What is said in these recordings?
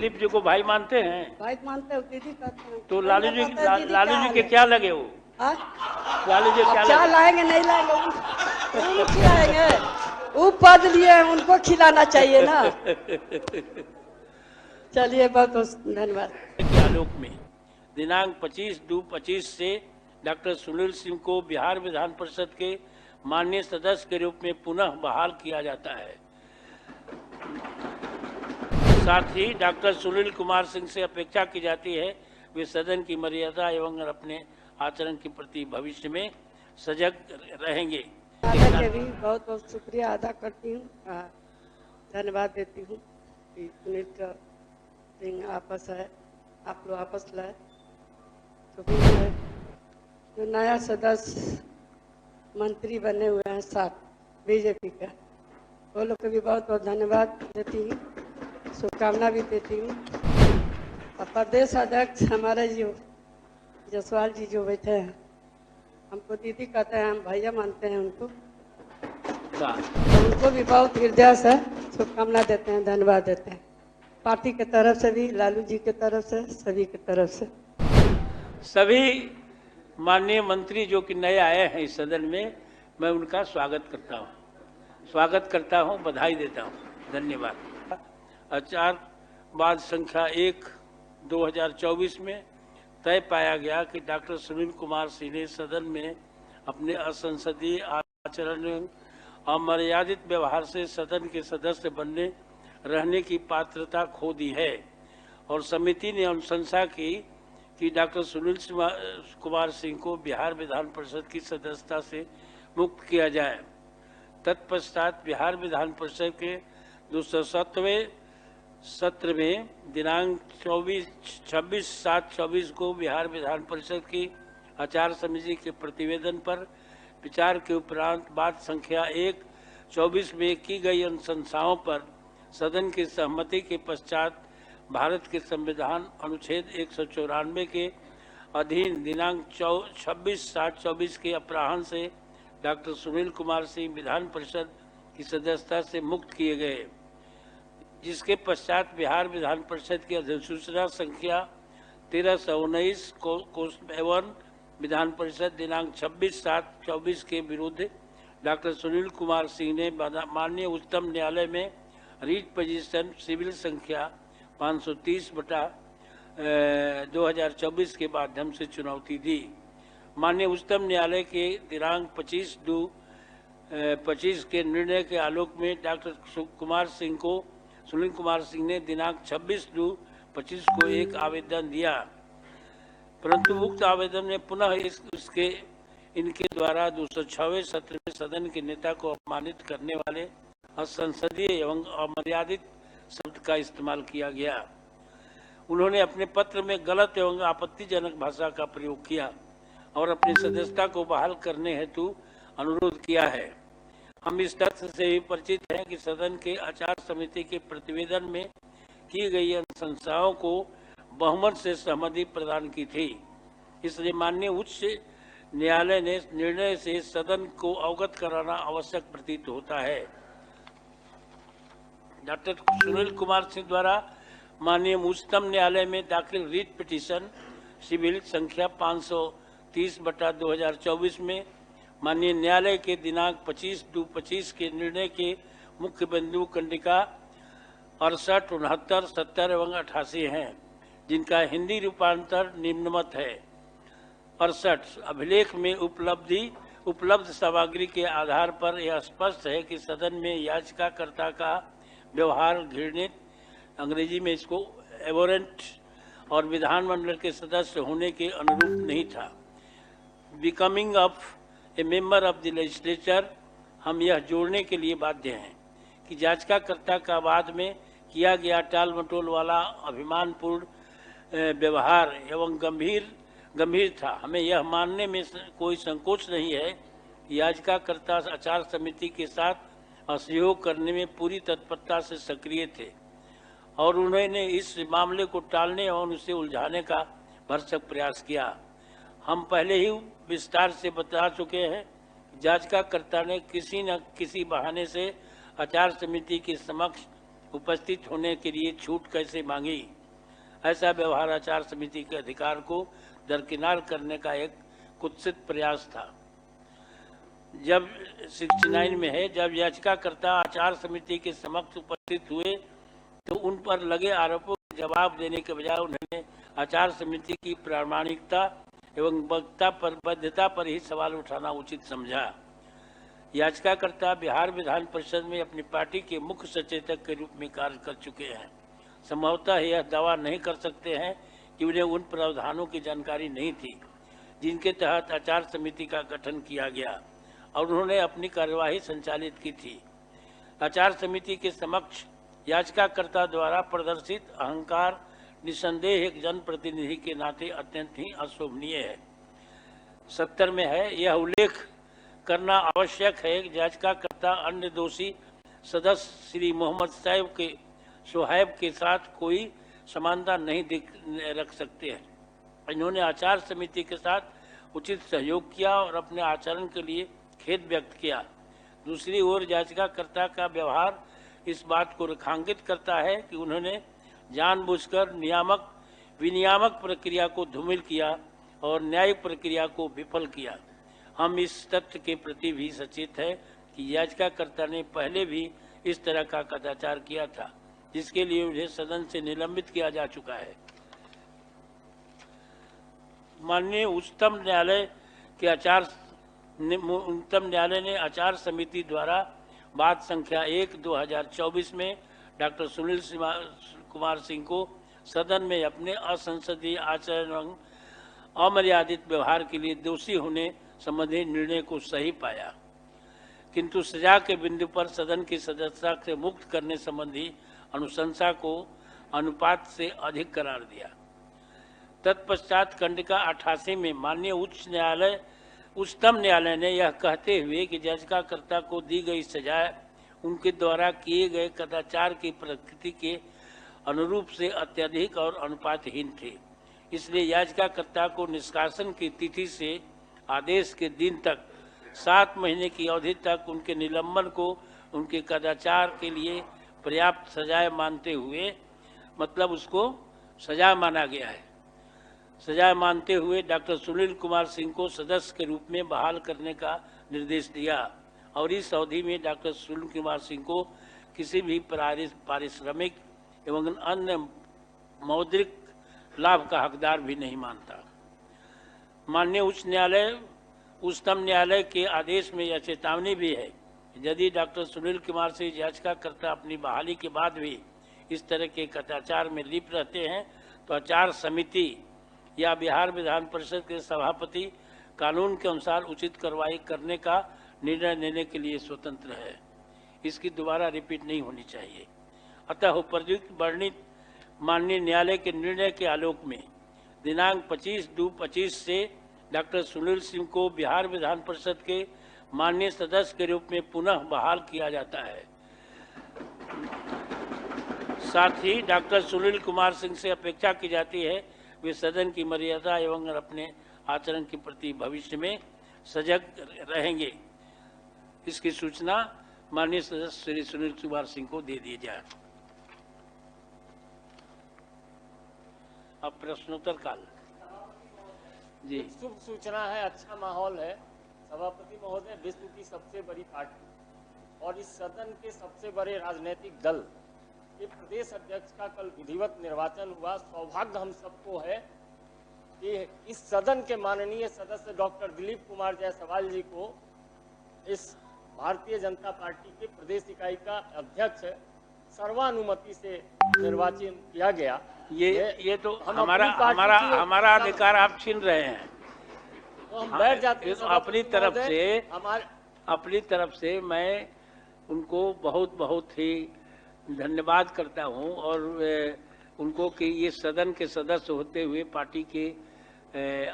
दिलीप जी को भाई मानते हैं? भाई मानते हो, दीदी कहते हैं। तो लालू जी के क्या लगे वो? हाँ? लालू जी अब क्या क्या लगे? लाएंगे नहीं लाएंगे, उनको खिलाएंगे। वो पद लिए हैं, उनको खिलाना चाहिए ना। चलिए, बहुत बहुत धन्यवाद। के आलोक में दिनांक 25/2/25 से डॉक्टर सुनील सिंह को बिहार विधान परिषद के माननीय सदस्य के रूप में पुनः बहाल किया जाता है। साथ ही डॉक्टर सुनील कुमार सिंह से अपेक्षा की जाती है वे सदन की मर्यादा एवं अपने आचरण के प्रति भविष्य में सजग रहेंगे। के भी बहुत बहुत शुक्रिया अदा करती हूँ, धन्यवाद देती हूँ कि सुनील सिंह आपस है, आप लोग आपस लाए। तो भी जो नया सदस्य मंत्री बने हुए हैं साथ बीजेपी का, वो लोग को भी बहुत बहुत धन्यवाद देती हूँ, शुभकामना भी देती हूँ। और प्रदेश अध्यक्ष हमारे जो जसवाल जी जो बैठे हैं, हमको दीदी कहते हैं, हम भैया मानते हैं उनको, तो उनको भी बहुत हृदय से शुभकामना देते हैं, धन्यवाद देते हैं। पार्टी के तरफ से भी, लालू जी के तरफ से, सभी की तरफ से। सभी माननीय मंत्री जो कि नए आए हैं इस सदन में, मैं उनका स्वागत करता हूं, बधाई देता हूं, धन्यवाद। आचार बाद संख्या 1/2024 में तय पाया गया कि डॉक्टर सुनील कुमार सिंह ने सदन में अपने असंसदीय आचरण, अमर्यादित व्यवहार से सदन के सदस्य बनने रहने की पात्रता खो दी है और समिति ने अनुशंसा की कि डॉक्टर सुनील कुमार सिंह को बिहार विधान परिषद की सदस्यता से मुक्त किया जाए। तत्पश्चात बिहार विधान परिषद के 207वें सत्र में दिनांक 26/7/24 को बिहार विधान परिषद की आचार समिति के प्रतिवेदन पर विचार के उपरांत बात संख्या 1/24 में की गई अनुशंसाओं पर सदन की सहमति के पश्चात भारत के संविधान अनुच्छेद 194 के अधीन दिनांक 26/7/24 के अपराह्न से डॉक्टर सुनील कुमार सिंह विधान परिषद की सदस्यता से मुक्त किए गए, जिसके पश्चात बिहार विधान परिषद की अधिसूचना संख्या 1319 को एवं विधान परिषद दिनांक 26/7/24 के विरुद्ध डॉक्टर सुनील कुमार सिंह ने माननीय उच्चतम न्यायालय में रीट पिटीशन सिविल संख्या 530/2024 के माध्यम से चुनौती दी। माननीय उच्चतम न्यायालय के दिनांक 25/2/25 के निर्णय के आलोक में डॉक्टर सुनील कुमार सिंह ने दिनांक 26/2/25 को एक आवेदन दिया, परंतु उक्त आवेदन में पुनः इनके द्वारा 206वें सत्र में सदन के नेता को अपमानित करने वाले असंसदीय एवं अमर्यादित शब्द का इस्तेमाल किया गया। उन्होंने अपने पत्र में गलत एवं आपत्तिजनक भाषा का प्रयोग किया और अपनी सदस्यता को बहाल करने हेतु अनुरोध किया है। हम इस तथ्य से भी परिचित हैं कि सदन के आचार समिति के प्रतिवेदन में की गई अनुशंसाओं को बहुमत से सहमति प्रदान की थी, इसलिए माननीय उच्च न्यायालय ने निर्णय से सदन को अवगत कराना आवश्यक प्रतीत होता है। डॉक्टर सुनील कुमार सिंह द्वारा माननीय उच्चतम न्यायालय में दाखिल रीट पिटीशन सिविल संख्या 530/2024 में माननीय न्यायालय के दिनांक 25/2/25 के निर्णय के मुख्य बिंदु कंडिका 68, 69, 70 एवं 88 हैं, जिनका हिंदी रूपांतर निम्नमत है। 68 अभिलेख में उपलब्ध सामग्री के आधार पर यह स्पष्ट है कि सदन में याचिकाकर्ता का व्यवहार घृणित, अंग्रेजी में इसको एबोरेंट और विधानमंडल के सदस्य होने के अनुरूप नहीं था। Becoming of A member of the legislature, हम यह जोड़ने के लिए बाध्य हैं कि याचिकाकर्ता का बाद में किया गया टाल मटोल वाला अभिमानपूर्ण व्यवहार एवं गंभीर था। हमें यह मानने में कोई संकोच नहीं है कि याचिकाकर्ता आचार समिति के साथ असहयोग करने में पूरी तत्परता से सक्रिय थे और उन्होंने इस मामले को टालने और उसे उलझाने का भरसक प्रयास किया। हम पहले ही विस्तार से बता चुके हैं, याचिकाकर्ता ने किसी न किसी बहाने से आचार समिति के समक्ष उपस्थित होने के लिए छूट कैसे मांगी। ऐसा व्यवहार आचार समिति के अधिकार को दरकिनार करने का एक कुत्सित प्रयास था। जब 69 में है, जब याचिकाकर्ता आचार समिति के समक्ष उपस्थित हुए तो उन पर लगे आरोपों का जवाब देने के बजाय उन्होंने आचार समिति की प्रामाणिकता एवं वैधता पर ही सवाल उठाना उचित समझा। याचिकाकर्ता बिहार विधान परिषद में अपनी पार्टी के मुख्य सचेतक के रूप में कार्य कर चुके हैं। संभवतः यह दावा नहीं कर सकते हैं कि उन्हें उन प्रावधानों की जानकारी नहीं थी जिनके तहत आचार समिति का गठन किया गया और उन्होंने अपनी कार्यवाही संचालित की थी। आचार समिति के समक्ष याचिकाकर्ता द्वारा प्रदर्शित अहंकार निसंदेह एक जनप्रतिनिधि के नाते अत्यंत ही अशोभनीय है। 70 में है, यह उल्लेख करना आवश्यक है कि याचिकाकर्ता अन्य दोषी सदस्य श्री मोहम्मद सोहैब के साथ कोई समानता नहीं रख सकते हैं। इन्होंने आचार समिति के साथ उचित सहयोग किया और अपने आचरण के लिए खेद व्यक्त किया। दूसरी ओर याचिकाकर्ता का व्यवहार इस बात को रेखांकित करता है कि उन्होंने जानबूझकर विनियामक प्रक्रिया को धूमिल किया और न्यायिक प्रक्रिया को विफल किया। हम इस तथ्य के प्रति भी सचेत हैं कि याचिकाकर्ता ने पहले भी इस तरह का कदाचार किया था, जिसके लिए उन्हें सदन से निलंबित किया जा चुका है। माननीय उच्चतम न्यायालय ने आचार समिति द्वारा बात संख्या 1/2024 में डॉक्टर सुनील कुमार सिंह को सदन में अपने असंसदीय आचरण एवं अमर्यादित व्यवहार के लिए दोषी होने संबंधी निर्णय को सही पाया, किंतु सजा के बिंदु पर सदन की सदस्यता से मुक्त करने संबंधी अनुशंसा को अनुपात से अधिक करार दिया। तत्पश्चात खंडिका 88 में माननीय उच्चतम न्यायालय ने यह कहते हुए कि याचिकाकर्ता को दी गई सजा उनके द्वारा किए गए कदाचार की प्रकृति के अनुरूप से अत्यधिक और अनुपातहीन थे, इसलिए याचिकाकर्ता को निष्कासन की तिथि से आदेश के दिन तक 7 महीने की अवधि तक उनके निलंबन को उनके कदाचार के लिए पर्याप्त सजाए मानते हुए, मतलब उसको सजा माना गया है, सजा मानते हुए डॉक्टर सुनील कुमार सिंह को सदस्य के रूप में बहाल करने का निर्देश दिया और इस अवधि में डॉक्टर सुनील कुमार सिंह को किसी भी पारिश्रमिक एवं अन्य मौद्रिक लाभ का हकदार भी नहीं मानता। माननीय उच्चतम न्यायालय के आदेश में यह चेतावनी भी है, यदि डॉक्टर सुनील कुमार सिंह याचिकाकर्ता अपनी बहाली के बाद भी इस तरह के कदाचार में लिप्त रहते हैं तो आचार समिति या बिहार विधान परिषद के सभापति कानून के अनुसार उचित कार्रवाई करने का निर्णय लेने के लिए स्वतंत्र है। इसकी दोबारा रिपीट नहीं होनी चाहिए। अतः उपयुक्त वर्णित माननीय न्यायालय के निर्णय के आलोक में दिनांक 25/2/25 से डॉक्टर सुनील सिंह को बिहार विधान परिषद के माननीय सदस्य के रूप में पुनः बहाल किया जाता है। साथ ही डॉक्टर सुनील कुमार सिंह से अपेक्षा की जाती है वे सदन की मर्यादा एवं अपने आचरण के प्रति भविष्य में सजग रहेंगे। इसकी सूचना माननीय सदस्य श्री सुनील कुमार सिंह को दे दी जाए। अब प्रश्नोत्तर काल। जी, शुभ सूचना है, अच्छा माहौल है। सभापति महोदय, विश्व की सबसे बड़ी पार्टी और इस सदन के सबसे बड़े राजनीतिक दल के प्रदेश अध्यक्ष का कल विधिवत निर्वाचन हुआ। सौभाग्य हम सबको है कि इस सदन के माननीय सदस्य डॉक्टर दिलीप कुमार जायसवाल जी को इस भारतीय जनता पार्टी के प्रदेश इकाई का अध्यक्ष सर्वानुमति से निर्वाचन किया गया। ये तो हमारा अधिकार आप छीन रहे हैं। तो हम बैठ जाते हैं। अपनी तरफ से मैं उनको बहुत बहुत ही धन्यवाद करता हूं और उनको कि ये सदन के सदस्य होते हुए पार्टी के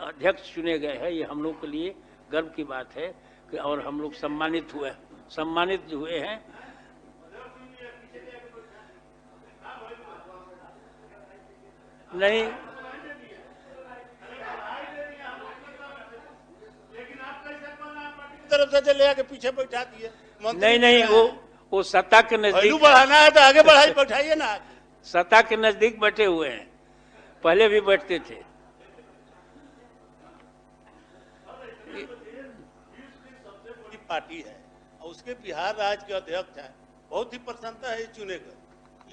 अध्यक्ष चुने गए हैं। ये हम लोग के लिए गर्व की बात है कि और हम लोग सम्मानित हुए हैं। नहीं, तरफ से ले आके पीछे बैठा दिए। नहीं, वो सत्ता के पहलू नजदीक, बढ़ाना है तो आगे बढ़ाई बैठाइए ना। सत्ता के नजदीक बैठे हुए हैं, पहले भी बैठते थे। की पार्टी है और उसके बिहार राज्य के अध्यक्ष है, बहुत ही प्रसन्नता है चुने गए,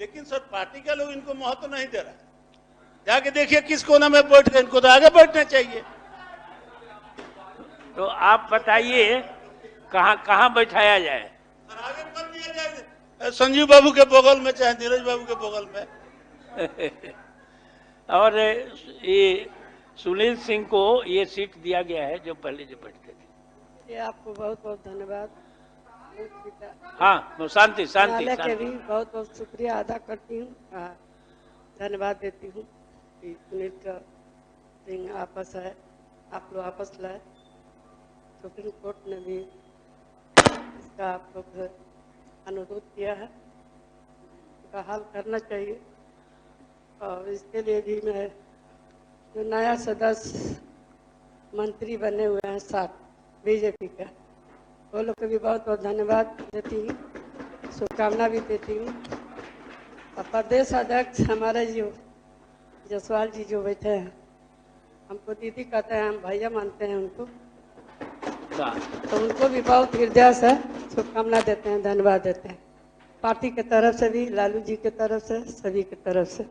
लेकिन सर पार्टी का लोग इनको महत्व नहीं दे रहा है। जाके देखिए किस कोना में बैठ गए, इनको तो आगे बैठना चाहिए। तो आप बताइए कहाँ कहाँ बैठाया जाए? सर आगे कर दिया जाए संजीव बाबू के बगल में, चाहे नीरज बाबू के बगल में। और ये सुनील सिंह को ये सीट दिया गया है जो पहले जो बैठते थे। ये आपको बहुत बहुत धन्यवाद। हाँ, शांति शांति न्यायालय के भी शांति। बहुत बहुत शुक्रिया अदा करती हूँ, धन्यवाद देती हूँ कि सुनील सिंह आपस है, आप लोग आपस लाए। सुप्रीम कोर्ट ने भी इसका आप लोग अनुरोध किया है, इसका हल करना चाहिए। और इसके लिए भी मैं जो नया सदस्य मंत्री बने हुए हैं 7 बीजेपी का, वो लोग को भी बहुत बहुत धन्यवाद देती हूँ, शुभकामना भी देती हूँ। और प्रदेश अध्यक्ष हमारे जो जसवाल जी जो बैठे हैं, हमको दीदी कहते हैं, हम भैया मानते हैं उनको, तो उनको भी बहुत हृदय से शुभकामना देते हैं, धन्यवाद देते हैं। पार्टी के तरफ से भी, लालू जी के तरफ से, सभी के तरफ से,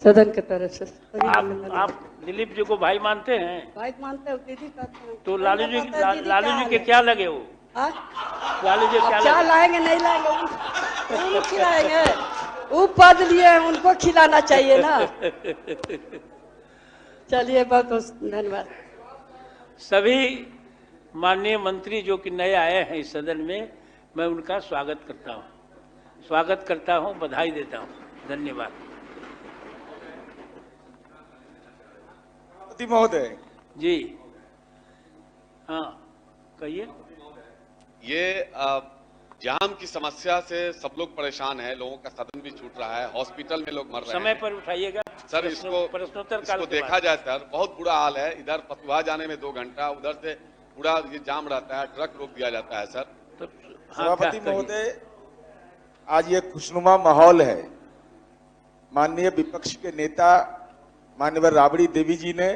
सदन के तरफ से सभी आप दिलीप जी को भाई मानते हैं? भाई मानते हो, दीदी कहते हैं। तो लालू जी के क्या क्या लगे वो? हाँ? लालू जी क्या क्या लगे? लाएंगे नहीं लाएंगे, उनको खिलाएंगे, वो पद लिए हैं, उनको खिलाना चाहिए ना। चलिए बहुत बहुत धन्यवाद। सभी माननीय मंत्री जो कि नए आए हैं इस सदन में, मैं उनका स्वागत करता हूं, बधाई देता हूं। धन्यवाद। महोदय जी हाँ कहिए। ये जाम की समस्या से सब लोग परेशान हैं, लोगों का सदन भी छूट रहा है, हॉस्पिटल में लोग मर रहे हैं। समय पर उठाइएगा सर, इसको देखा जाए सर, बहुत बुरा हाल है। इधर पतुहा जाने में 2 घंटा, उधर से पूरा ये जाम रहता है, ट्रक रोक दिया जाता है सर। तो सभापति महोदय, आज ये खुशनुमा माहौल है। माननीय विपक्ष के नेता माननीय राबड़ी देवी जी ने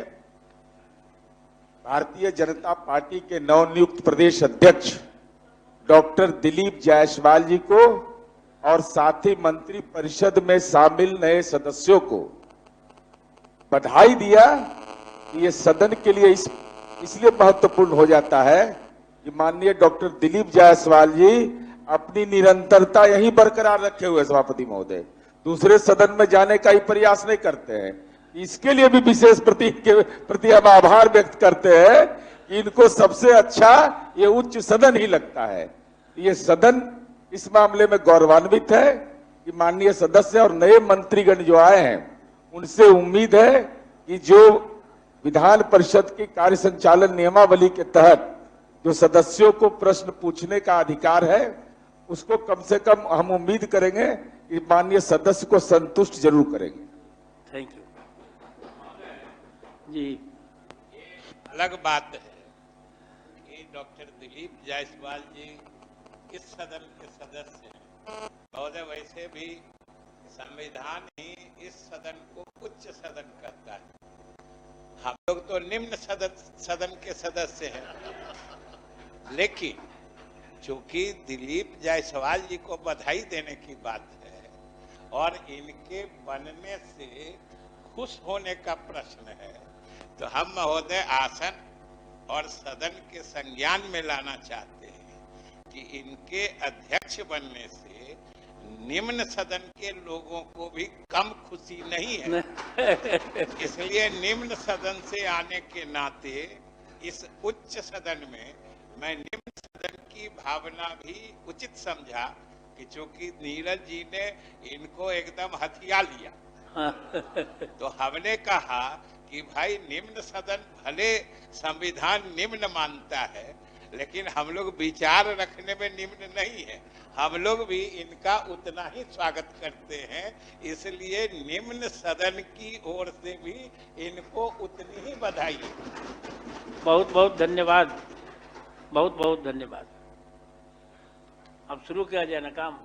भारतीय जनता पार्टी के नवनियुक्त प्रदेश अध्यक्ष डॉक्टर दिलीप जायसवाल जी को और साथ ही मंत्री परिषद में शामिल नए सदस्यों को बधाई दिया कि ये सदन के लिए इसलिए महत्वपूर्ण हो जाता है कि माननीय डॉक्टर दिलीप जायसवाल जी अपनी निरंतरता यहीं बरकरार रखे हुए सभापति महोदय, दूसरे सदन में जाने का ही प्रयास नहीं करते हैं। इसके लिए भी विशेष प्रति हम आभार व्यक्त करते हैं कि इनको सबसे अच्छा ये उच्च सदन ही लगता है। ये सदन इस मामले में गौरवान्वित है कि माननीय सदस्य और नए मंत्रीगण जो आए हैं, उनसे उम्मीद है कि जो विधान परिषद की कार्य संचालन नियमावली के तहत जो सदस्यों को प्रश्न पूछने का अधिकार है, उसको कम से कम हम उम्मीद करेंगे कि माननीय सदस्य को संतुष्ट जरूर करेंगे। थैंक यू जी। अलग बात है कि डॉक्टर दिलीप जायसवाल जी इस सदन के सदस्य हैं। महोदय, वैसे भी संविधान ही इस सदन को उच्च सदन कहता है, हम लोग तो निम्न सदन के सदस्य हैं। लेकिन चूंकि दिलीप जायसवाल जी को बधाई देने की बात है और इनके बनने से खुश होने का प्रश्न है, तो हम महोदय आसन और सदन के संज्ञान में लाना चाहते हैं कि इनके अध्यक्ष बनने से निम्न सदन के लोगों को भी कम खुशी नहीं है। इसलिए निम्न सदन से आने के नाते इस उच्च सदन में मैं निम्न सदन की भावना भी उचित समझा कि चूंकि नीरज जी ने इनको एकदम हथिया लिया, तो हमने कहा कि भाई निम्न सदन भले संविधान निम्न मानता है, लेकिन हम लोग विचार रखने में निम्न नहीं है, हम लोग भी इनका उतना ही स्वागत करते हैं। इसलिए निम्न सदन की ओर से भी इनको उतनी ही बधाई। बहुत बहुत धन्यवाद, बहुत बहुत धन्यवाद। अब शुरू किया जाए ना काम।